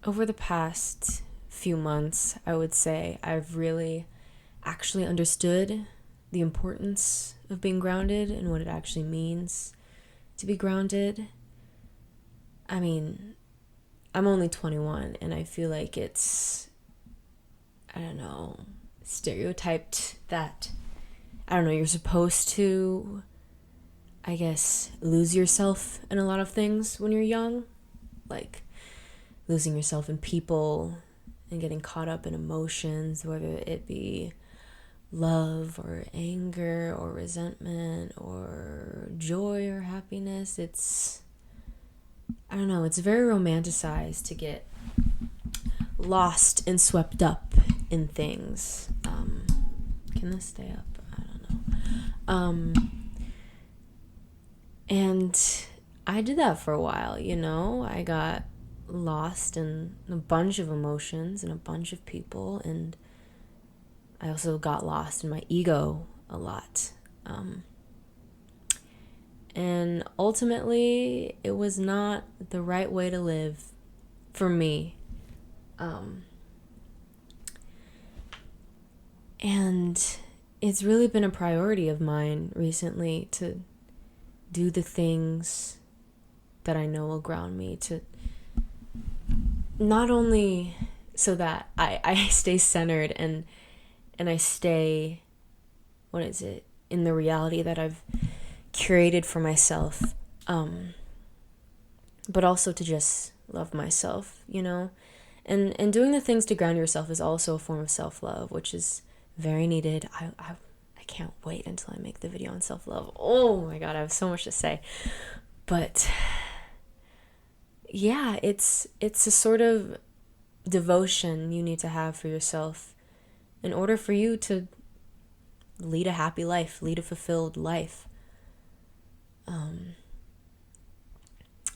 over the past few months, I would say I've really actually understood the importance of being grounded and what it actually means to be grounded. I mean, I'm only 21 and I feel like it's, I don't know, stereotyped that, I don't know, you're supposed to, I guess, lose yourself in a lot of things when you're young. Like losing yourself in people and getting caught up in emotions, whether it be love or anger or resentment or joy or happiness. I don't know, it's very romanticized to get lost and swept up in things. Can this stay up? I don't know. And I did that for a while, I got lost in a bunch of emotions and a bunch of people, and I also got lost in my ego a lot. And ultimately, it was not the right way to live for me. And it's really been a priority of mine recently to do the things that I know will ground me, to not only so that I stay centered and I stay, in the reality that I've curated for myself, but also to just love myself, and doing the things to ground yourself is also a form of self-love, which is very needed. I can't wait until I make the video on self-love. Oh my god, I have so much to say. But yeah, it's a sort of devotion you need to have for yourself in order for you to lead a happy life, lead a fulfilled life.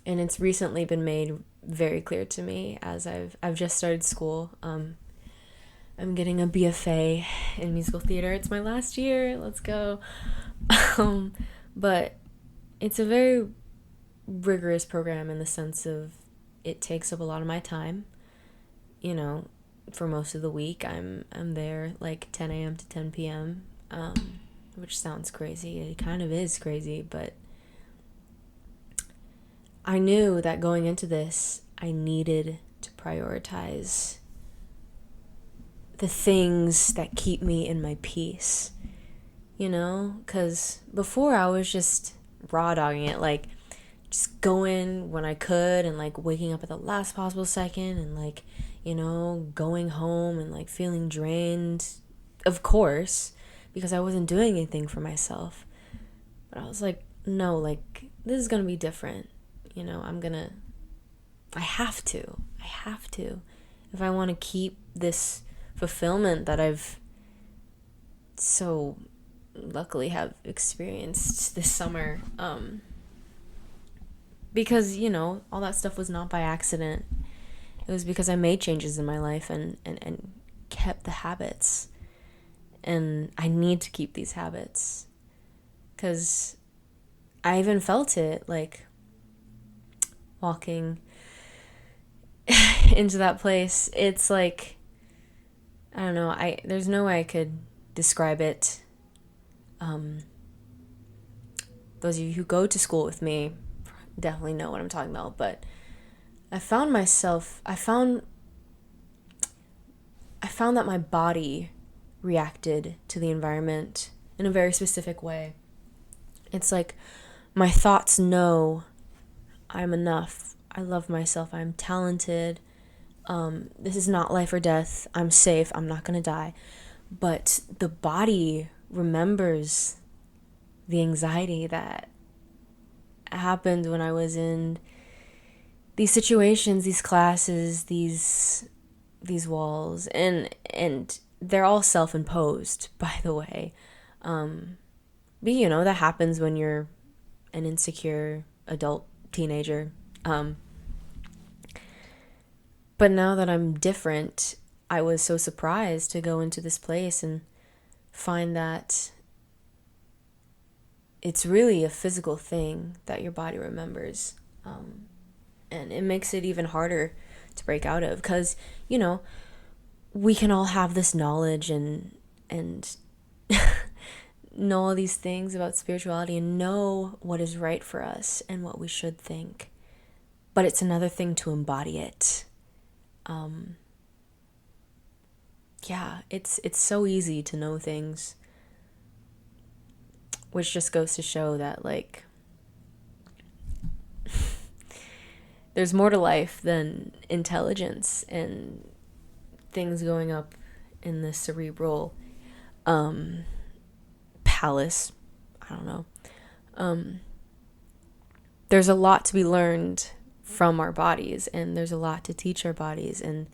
And it's recently been made very clear to me as I've just started school. I'm getting a BFA in musical theater. It's my last year. Let's go. But it's a very rigorous program in the sense of it takes up a lot of my time. For most of the week, I'm there like 10 a.m. to 10 p.m., which sounds crazy. It kind of is crazy, but I knew that going into this, I needed to prioritize the things that keep me in my peace, because before I was just raw dogging it, like just going when I could and like waking up at the last possible second and like, going home and like feeling drained, of course, because I wasn't doing anything for myself. But I was like, no, like this is gonna be different. I have to. If I want to keep this fulfillment that I've so luckily have experienced this summer. Because, all that stuff was not by accident. It was because I made changes in my life and kept the habits. And I need to keep these habits. Because I even felt it, like, walking into that place. It's like, I don't know, there's no way I could describe it. Those of you who go to school with me definitely know what I'm talking about, but I found that my body reacted to the environment in a very specific way. It's like my thoughts know I'm enough. I love myself. I'm talented. This is not life or death. I'm safe. I'm not going to die. But the body remembers the anxiety that happened when I was in these situations, these classes, these walls, and they're all self-imposed, by the way. But that happens when you're an insecure adult teenager. But now that I'm different, I was so surprised to go into this place and find that it's really a physical thing that your body remembers. And it makes it even harder to break out of. Because, you know, we can all have this knowledge and know all these things about spirituality and know what is right for us and what we should think. But it's another thing to embody it. Yeah, it's so easy to know things, which just goes to show that, like, there's more to life than intelligence and things going up in the cerebral palace. I don't know. There's a lot to be learned from our bodies, and there's a lot to teach our bodies, and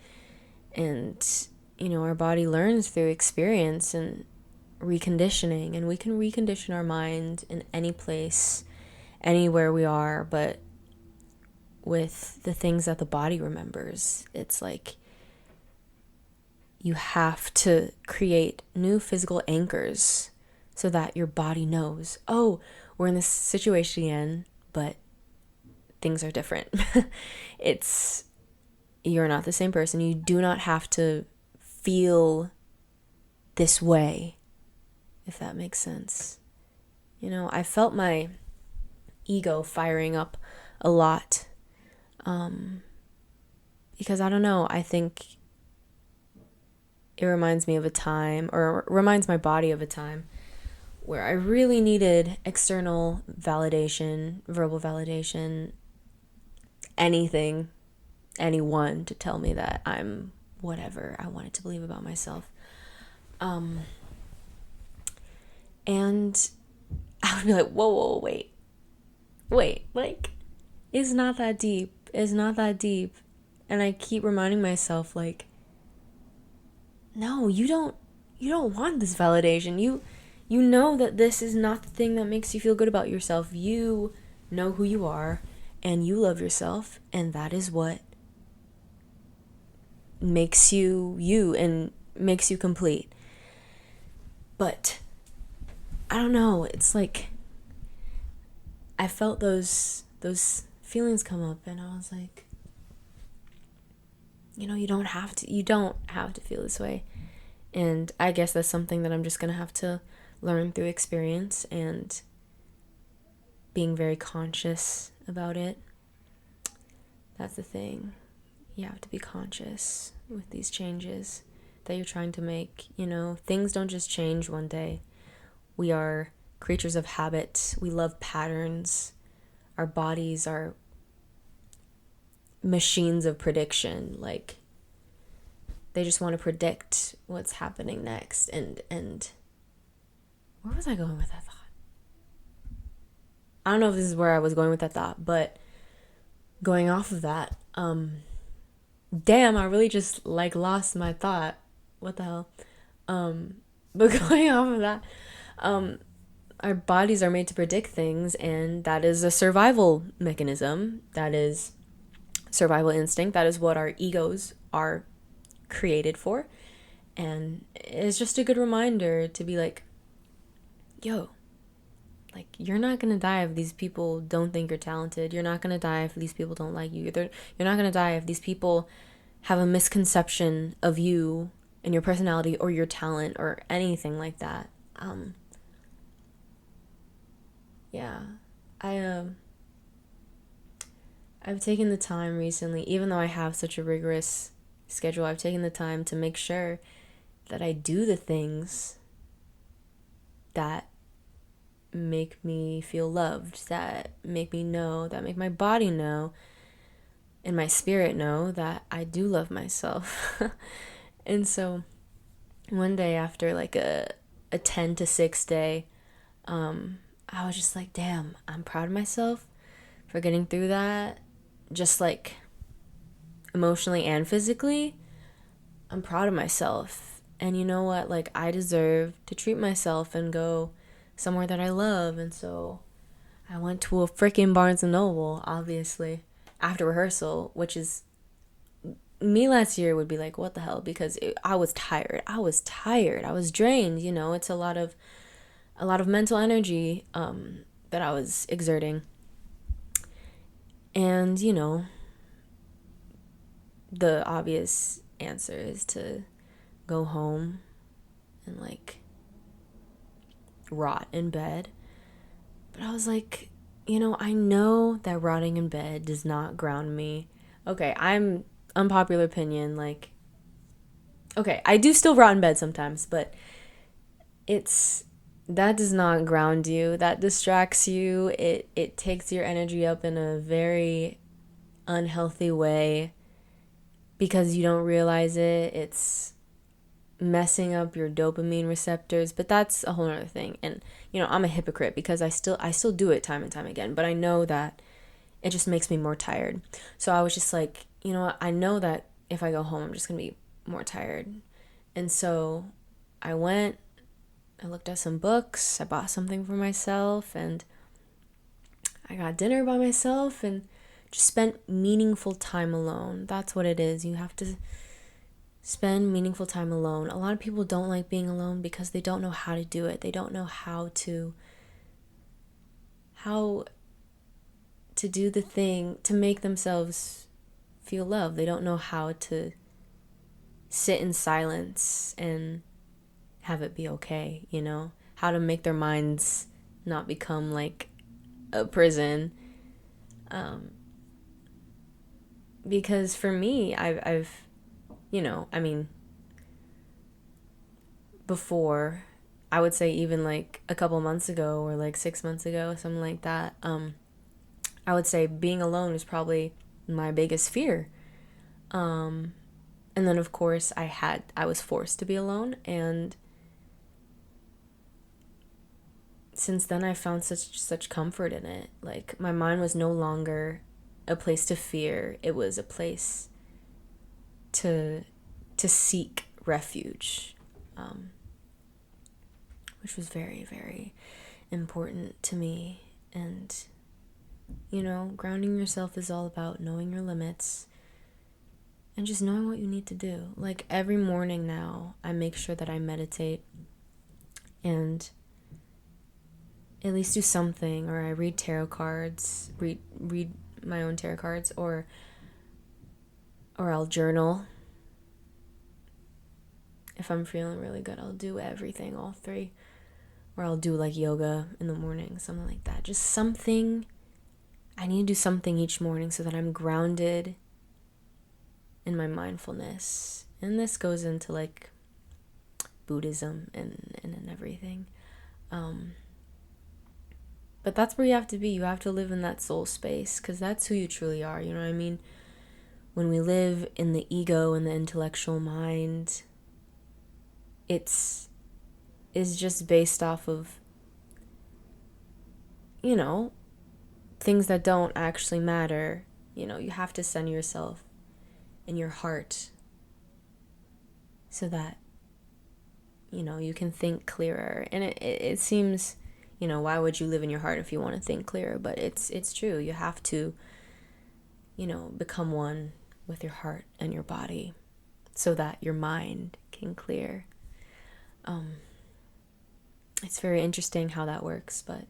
you know, our body learns through experience and reconditioning, and we can recondition our mind in any place, anywhere we are, but with the things that the body remembers, it's like you have to create new physical anchors so that your body knows, oh, we're in this situation again, but things are different. You're not the same person. You do not have to feel this way, if that makes sense. You know, I felt my ego firing up a lot, because I don't know, I think it reminds me of a time, or reminds my body of a time where I really needed external validation, verbal validation, anything, anyone to tell me that I'm whatever I wanted to believe about myself. And I would be like, whoa, wait, like, it's not that deep. It's not that deep. And I keep reminding myself, like, no, you don't want this validation. You know that this is not the thing that makes you feel good about yourself. You know who you are, and you love yourself, and that is what makes you you and makes you complete. But I don't know, it's like I felt those feelings come up, and I was like, you know, you don't have to feel this way. And I guess that's something that I'm just gonna have to learn through experience and being very conscious about it. That's the thing. You have to be conscious with these changes that you're trying to make. You know, things don't just change one day. We are creatures of habit. We love patterns. Our bodies are machines of prediction. Like, they just want to predict what's happening next. And where was I going with that thought? I don't know if this is where I was going with that thought, but going off of that, damn, I really just like lost my thought. What the hell? But going off of that, our bodies are made to predict things, and that is a survival mechanism. That is survival instinct. That is what our egos are created for. And it's just a good reminder to be like, yo, like, you're not gonna die if these people don't think you're talented. You're not gonna die if these people don't like you. You're not gonna die if these people have a misconception of you and your personality or your talent or anything like that. Yeah, I've taken the time recently, even though I have such a rigorous schedule, I've taken the time to make sure that I do the things that make me feel loved, that make me know, that make my body know, and my spirit know that I do love myself. And so one day after like a 10 to 6 day, I was just like, damn, I'm proud of myself for getting through that, just like emotionally and physically. I'm proud of myself. And you know what? Like, I deserve to treat myself and go somewhere that I love. And so I went to a freaking Barnes & Noble, obviously, after rehearsal, which is, me last year would be like, what the hell? Because I was tired. I was drained. You know, it's a lot of mental energy that I was exerting. And, you know, the obvious answer is to go home and like rot in bed. But I was like, I know that rotting in bed does not ground me. Okay, I'm unpopular opinion, like, okay, I do still rot in bed sometimes, but that does not ground you. That distracts you. It takes your energy up in a very unhealthy way because you don't realize it. It's messing up your dopamine receptors, but that's a whole other thing. And I'm a hypocrite because I still do it time and time again, but I know that it just makes me more tired. So I was just like, I know that if I go home I'm just gonna be more tired. And so I looked at some books, I bought something for myself, and I got dinner by myself and just spent meaningful time alone. That's what it is. You have to spend meaningful time alone. A lot of people don't like being alone because they don't know how to do it. They don't know how to do the thing to make themselves feel loved. They don't know how to sit in silence and have it be okay, how to make their minds not become like a prison. Because for me, I've before, I would say even like a couple months ago or like 6 months ago, something like that, I would say being alone was probably my biggest fear. And then of course I was forced to be alone, and since then I found such comfort in it. Like my mind was no longer a place to fear. It was a place to seek refuge, which was very, very important to me. And grounding yourself is all about knowing your limits and just knowing what you need to do. Like every morning now, I make sure that I meditate and at least do something, or I read tarot cards, read my own tarot cards, or I'll journal. If I'm feeling really good, I'll do everything, all three. Or I'll do like yoga in the morning, something like that. Just something. I need to do something each morning so that I'm grounded in my mindfulness. And this goes into like Buddhism and everything. But that's where you have to be. You have to live in that soul space because that's who you truly are. You know what I mean? When we live in the ego and the intellectual mind, is just based off of, things that don't actually matter. You have to center yourself in your heart so that, you can think clearer. And it seems, why would you live in your heart if you want to think clearer? But it's true. You have to, become one with your heart and your body so that your mind can clear. It's very interesting how that works, but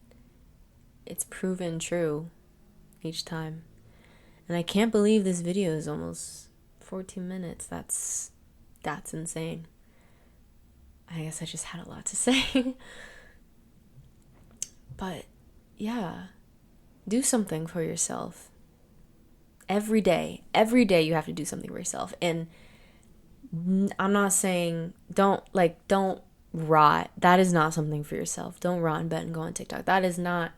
it's proven true each time. And I can't believe this video is almost 14 minutes. That's insane. I guess I just had a lot to say. But yeah, do something for yourself. Every day you have to do something for yourself. And I'm not saying don't rot. That is not something for yourself. Don't rot in bed and go on TikTok. That is not.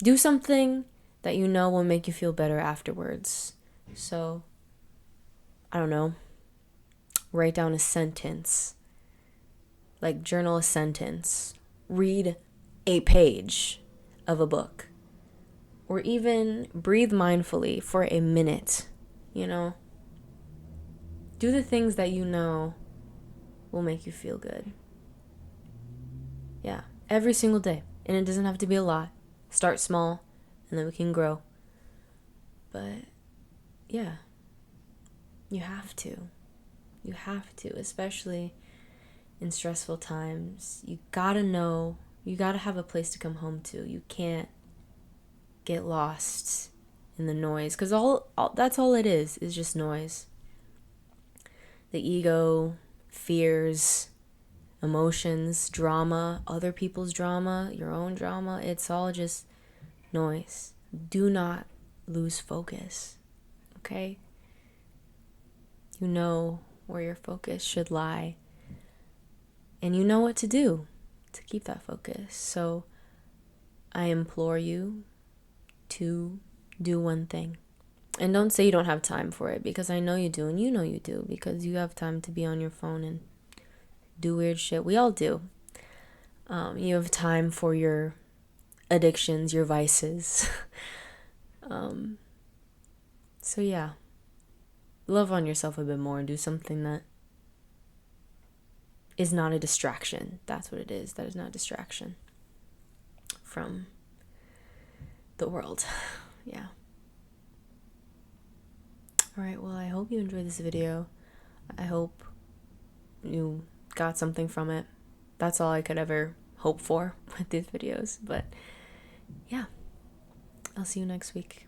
Do something that will make you feel better afterwards. So, I don't know. Write down a sentence. Like journal a sentence. Read a page of a book. Or even breathe mindfully for a minute. Do the things that will make you feel good. Yeah, every single day. And it doesn't have to be a lot. Start small, and then we can grow. But, yeah. You have to. You have to, especially in stressful times. You gotta know, you gotta have a place to come home to. You can't get lost in the noise, because all that's all it is just noise. The ego, fears, emotions, drama, other people's drama, your own drama, it's all just noise. Do not lose focus, okay? You know where your focus should lie, and you know what to do to keep that focus. So I implore you to do one thing. And don't say you don't have time for it, because I know you do, and you know you do, because you have time to be on your phone and do weird shit. We all do. You have time for your addictions, your vices. So yeah, love on yourself a bit more and do something that is not a distraction. That's what it is. That is not a distraction from the world. Yeah. Alright, well, I hope you enjoyed this video. I hope you got something from it. That's all I could ever hope for with these videos. But yeah, I'll see you next week.